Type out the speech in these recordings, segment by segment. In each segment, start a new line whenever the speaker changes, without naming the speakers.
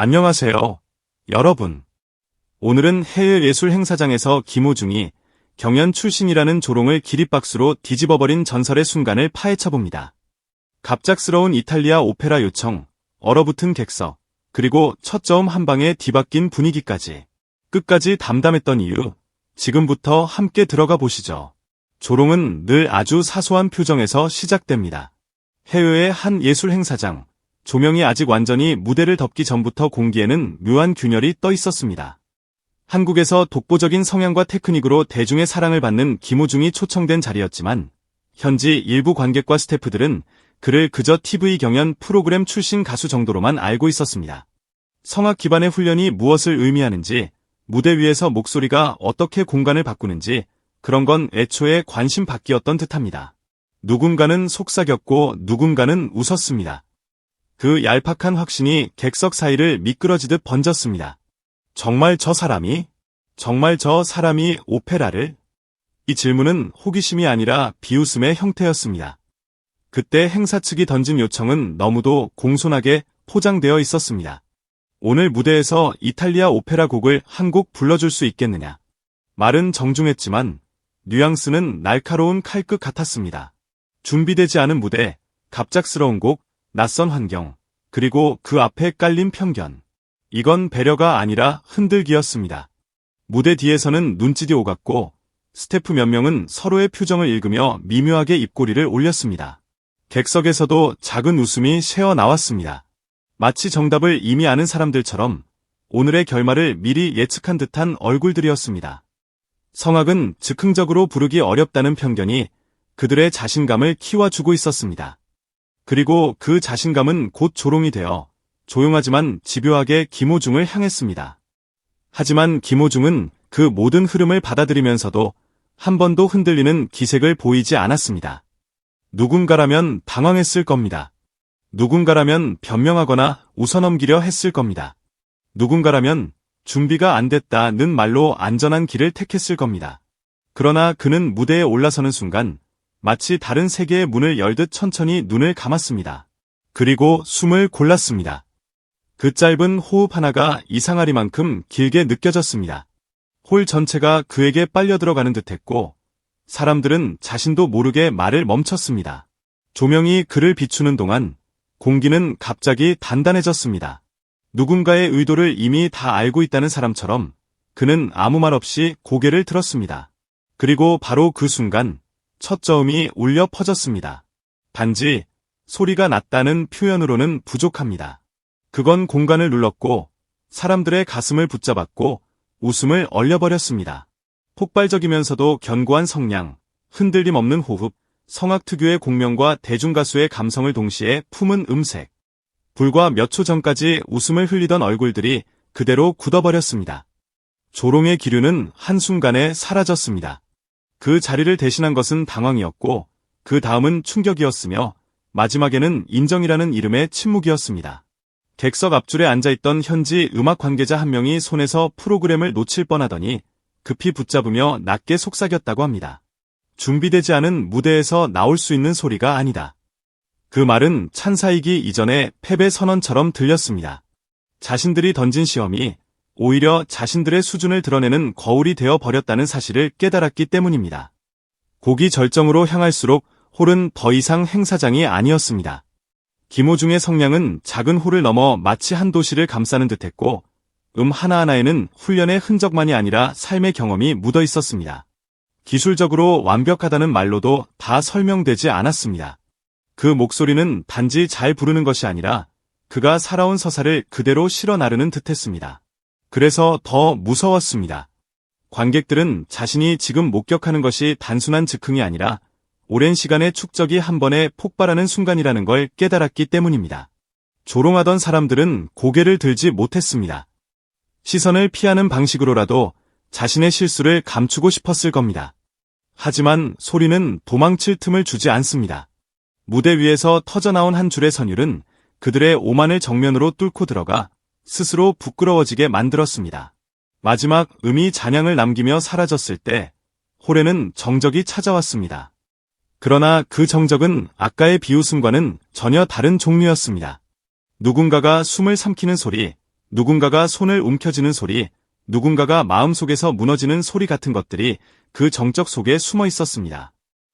안녕하세요, 여러분. 오늘은 해외 예술 행사장에서 김호중이 경연 출신이라는 조롱을 기립박수로 뒤집어버린 전설의 순간을 파헤쳐봅니다. 갑작스러운 이탈리아 오페라 요청, 얼어붙은 객석, 그리고 첫 저음 한 방에 뒤바뀐 분위기까지. 끝까지 담담했던 이유, 지금부터 함께 들어가 보시죠. 조롱은 늘 아주 사소한 표정에서 시작됩니다. 해외의 한 예술 행사장, 조명이 아직 완전히 무대를 덮기 전부터 공기에는 묘한 균열이 떠 있었습니다. 한국에서 독보적인 성향과 테크닉으로 대중의 사랑을 받는 김호중이 초청된 자리였지만 현지 일부 관객과 스태프들은 그를 그저 TV 경연 프로그램 출신 가수 정도로만 알고 있었습니다. 성악 기반의 훈련이 무엇을 의미하는지, 무대 위에서 목소리가 어떻게 공간을 바꾸는지 그런 건 애초에 관심 밖이었던 듯합니다. 누군가는 속삭였고 누군가는 웃었습니다. 그 얄팍한 확신이 객석 사이를 미끄러지듯 번졌습니다. 정말 저 사람이 오페라를? 이 질문은 호기심이 아니라 비웃음의 형태였습니다. 그때 행사 측이 던진 요청은 너무도 공손하게 포장되어 있었습니다. 오늘 무대에서 이탈리아 오페라 곡을 한 곡 불러줄 수 있겠느냐. 말은 정중했지만 뉘앙스는 날카로운 칼끝 같았습니다. 준비되지 않은 무대, 갑작스러운 곡, 낯선 환경, 그리고 그 앞에 깔린 편견. 이건 배려가 아니라 흔들기였습니다. 무대 뒤에서는 눈짓이 오갔고 스태프 몇 명은 서로의 표정을 읽으며 미묘하게 입꼬리를 올렸습니다. 객석에서도 작은 웃음이 새어나왔습니다. 마치 정답을 이미 아는 사람들처럼 오늘의 결말을 미리 예측한 듯한 얼굴들이었습니다. 성악은 즉흥적으로 부르기 어렵다는 편견이 그들의 자신감을 키워주고 있었습니다. 그리고 그 자신감은 곧 조롱이 되어 조용하지만 집요하게 김호중을 향했습니다. 하지만 김호중은 그 모든 흐름을 받아들이면서도 한 번도 흔들리는 기색을 보이지 않았습니다. 누군가라면 당황했을 겁니다. 누군가라면 변명하거나 웃어넘기려 했을 겁니다. 누군가라면 준비가 안 됐다는 말로 안전한 길을 택했을 겁니다. 그러나 그는 무대에 올라서는 순간 마치 다른 세계의 문을 열듯 천천히 눈을 감았습니다. 그리고 숨을 골랐습니다. 그 짧은 호흡 하나가 이상하리만큼 길게 느껴졌습니다. 홀 전체가 그에게 빨려 들어가는 듯했고 사람들은 자신도 모르게 말을 멈췄습니다. 조명이 그를 비추는 동안 공기는 갑자기 단단해졌습니다. 누군가의 의도를 이미 다 알고 있다는 사람처럼 그는 아무 말 없이 고개를 들었습니다. 그리고 바로 그 순간 첫 저음이 울려 퍼졌습니다. 단지 소리가 났다는 표현으로는 부족합니다. 그건 공간을 눌렀고 사람들의 가슴을 붙잡았고 웃음을 얼려버렸습니다. 폭발적이면서도 견고한 성량, 흔들림 없는 호흡, 성악 특유의 공명과 대중가수의 감성을 동시에 품은 음색. 불과 몇 초 전까지 웃음을 흘리던 얼굴들이 그대로 굳어버렸습니다. 조롱의 기류는 한순간에 사라졌습니다. 그 자리를 대신한 것은 당황이었고 그 다음은 충격이었으며 마지막에는 인정이라는 이름의 침묵이었습니다. 객석 앞줄에 앉아있던 현지 음악 관계자 한 명이 손에서 프로그램을 놓칠 뻔하더니 급히 붙잡으며 낮게 속삭였다고 합니다. 준비되지 않은 무대에서 나올 수 있는 소리가 아니다. 그 말은 찬사이기 이전의 패배 선언처럼 들렸습니다. 자신들이 던진 시험이 오히려 자신들의 수준을 드러내는 거울이 되어 버렸다는 사실을 깨달았기 때문입니다. 곡이 절정으로 향할수록 홀은 더 이상 행사장이 아니었습니다. 김호중의 성량은 작은 홀을 넘어 마치 한 도시를 감싸는 듯했고 하나하나에는 훈련의 흔적만이 아니라 삶의 경험이 묻어 있었습니다. 기술적으로 완벽하다는 말로도 다 설명되지 않았습니다. 그 목소리는 단지 잘 부르는 것이 아니라 그가 살아온 서사를 그대로 실어 나르는 듯했습니다. 그래서 더 무서웠습니다. 관객들은 자신이 지금 목격하는 것이 단순한 즉흥이 아니라 오랜 시간의 축적이 한 번에 폭발하는 순간이라는 걸 깨달았기 때문입니다. 조롱하던 사람들은 고개를 들지 못했습니다. 시선을 피하는 방식으로라도 자신의 실수를 감추고 싶었을 겁니다. 하지만 소리는 도망칠 틈을 주지 않습니다. 무대 위에서 터져나온 한 줄의 선율은 그들의 오만을 정면으로 뚫고 들어가 스스로 부끄러워지게 만들었습니다. 마지막 음이 잔향을 남기며 사라졌을 때 홀에는 정적이 찾아왔습니다. 그러나 그 정적은 아까의 비웃음과는 전혀 다른 종류였습니다. 누군가가 숨을 삼키는 소리, 누군가가 손을 움켜쥐는 소리, 누군가가 마음속에서 무너지는 소리 같은 것들이 그 정적 속에 숨어 있었습니다.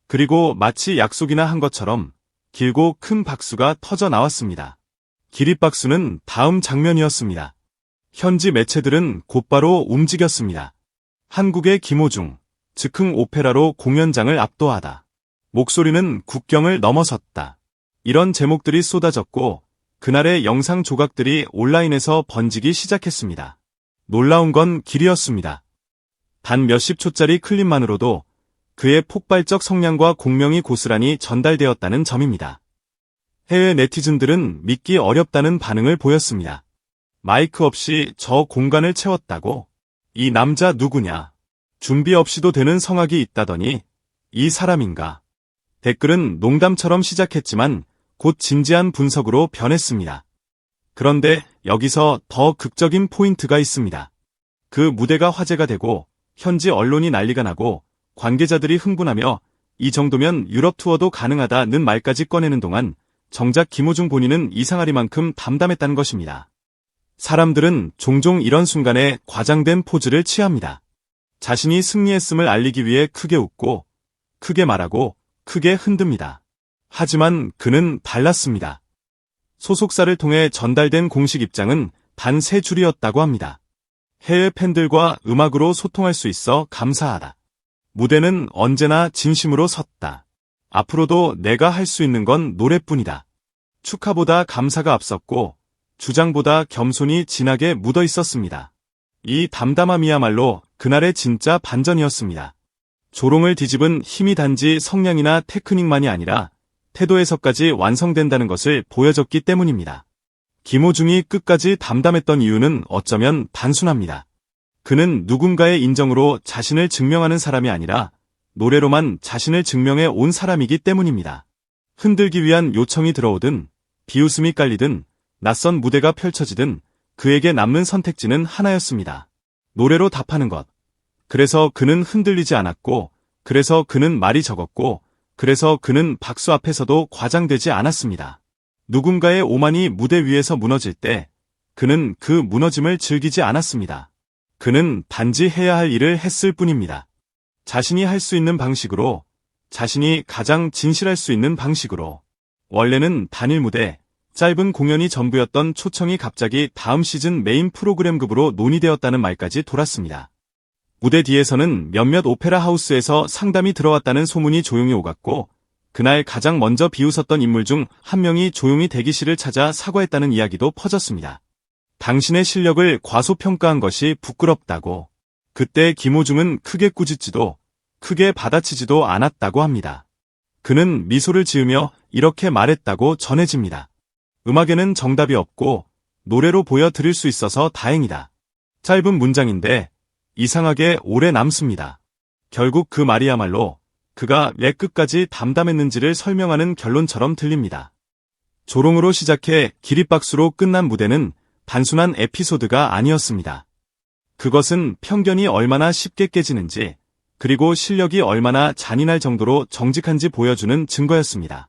그리고 마치 약속이나 한 것처럼 길고 큰 박수가 터져 나왔습니다. 기립박수는 다음 장면이었습니다. 현지 매체들은 곧바로 움직였습니다. 한국의 김호중, 즉흥 오페라로 공연장을 압도하다. 목소리는 국경을 넘어섰다. 이런 제목들이 쏟아졌고 그날의 영상 조각들이 온라인에서 번지기 시작했습니다. 놀라운 건 길이었습니다. 단 몇십 초짜리 클립만으로도 그의 폭발적 성량과 공명이 고스란히 전달되었다는 점입니다. 해외 네티즌들은 믿기 어렵다는 반응을 보였습니다. 마이크 없이 저 공간을 채웠다고? 이 남자 누구냐? 준비 없이도 되는 성악이 있다더니 이 사람인가? 댓글은 농담처럼 시작했지만 곧 진지한 분석으로 변했습니다. 그런데 여기서 더 극적인 포인트가 있습니다. 그 무대가 화제가 되고 현지 언론이 난리가 나고 관계자들이 흥분하며 이 정도면 유럽 투어도 가능하다는 말까지 꺼내는 동안 정작 김호중 본인은 이상하리만큼 담담했다는 것입니다. 사람들은 종종 이런 순간에 과장된 포즈를 취합니다. 자신이 승리했음을 알리기 위해 크게 웃고 크게 말하고 크게 흔듭니다. 하지만 그는 달랐습니다. 소속사를 통해 전달된 공식 입장은 단 3줄이었다고 합니다. 해외 팬들과 음악으로 소통할 수 있어 감사하다. 무대는 언제나 진심으로 섰다. 앞으로도 내가 할 수 있는 건 노래뿐이다. 축하보다 감사가 앞섰고 주장보다 겸손이 진하게 묻어 있었습니다. 이 담담함이야말로 그날의 진짜 반전이었습니다. 조롱을 뒤집은 힘이 단지 성량이나 테크닉만이 아니라 태도에서까지 완성된다는 것을 보여줬기 때문입니다. 김호중이 끝까지 담담했던 이유는 어쩌면 단순합니다. 그는 누군가의 인정으로 자신을 증명하는 사람이 아니라 노래로만 자신을 증명해 온 사람이기 때문입니다. 흔들기 위한 요청이 들어오든 비웃음이 깔리든 낯선 무대가 펼쳐지든 그에게 남는 선택지는 하나였습니다. 노래로 답하는 것. 그래서 그는 흔들리지 않았고, 그래서 그는 말이 적었고, 그래서 그는 박수 앞에서도 과장되지 않았습니다. 누군가의 오만이 무대 위에서 무너질 때 그는 그 무너짐을 즐기지 않았습니다. 그는 단지 해야 할 일을 했을 뿐입니다. 자신이 할 수 있는 방식으로, 자신이 가장 진실할 수 있는 방식으로. 원래는 단일 무대, 짧은 공연이 전부였던 초청이 갑자기 다음 시즌 메인 프로그램급으로 논의되었다는 말까지 돌았습니다. 무대 뒤에서는 몇몇 오페라 하우스에서 상담이 들어왔다는 소문이 조용히 오갔고 그날 가장 먼저 비웃었던 인물 중 한 명이 조용히 대기실을 찾아 사과했다는 이야기도 퍼졌습니다. 당신의 실력을 과소평가한 것이 부끄럽다고. 그때 김호중은 크게 꾸짖지도 크게 받아치지도 않았다고 합니다. 그는 미소를 지으며 이렇게 말했다고 전해집니다. 음악에는 정답이 없고 노래로 보여드릴 수 있어서 다행이다. 짧은 문장인데 이상하게 오래 남습니다. 결국 그 말이야말로 그가 왜 끝까지 담담했는지를 설명하는 결론처럼 들립니다. 조롱으로 시작해 기립박수로 끝난 무대는 단순한 에피소드가 아니었습니다. 그것은 편견이 얼마나 쉽게 깨지는지, 그리고 실력이 얼마나 잔인할 정도로 정직한지 보여주는 증거였습니다.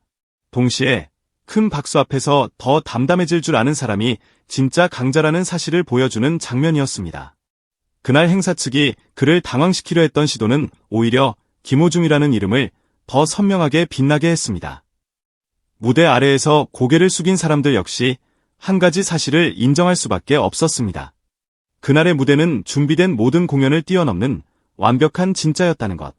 동시에 큰 박수 앞에서 더 담담해질 줄 아는 사람이 진짜 강자라는 사실을 보여주는 장면이었습니다. 그날 행사 측이 그를 당황시키려 했던 시도는 오히려 김호중이라는 이름을 더 선명하게 빛나게 했습니다. 무대 아래에서 고개를 숙인 사람들 역시 한 가지 사실을 인정할 수밖에 없었습니다. 그날의 무대는 준비된 모든 공연을 뛰어넘는 완벽한 진짜였다는 것.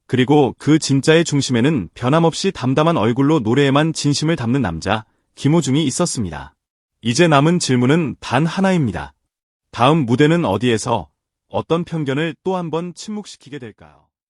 그리고 그 진짜의 중심에는 변함없이 담담한 얼굴로 노래에만 진심을 담는 남자, 김호중이 있었습니다. 이제 남은 질문은 단 하나입니다. 다음 무대는 어디에서 어떤 편견을 또 한 번 침묵시키게 될까요?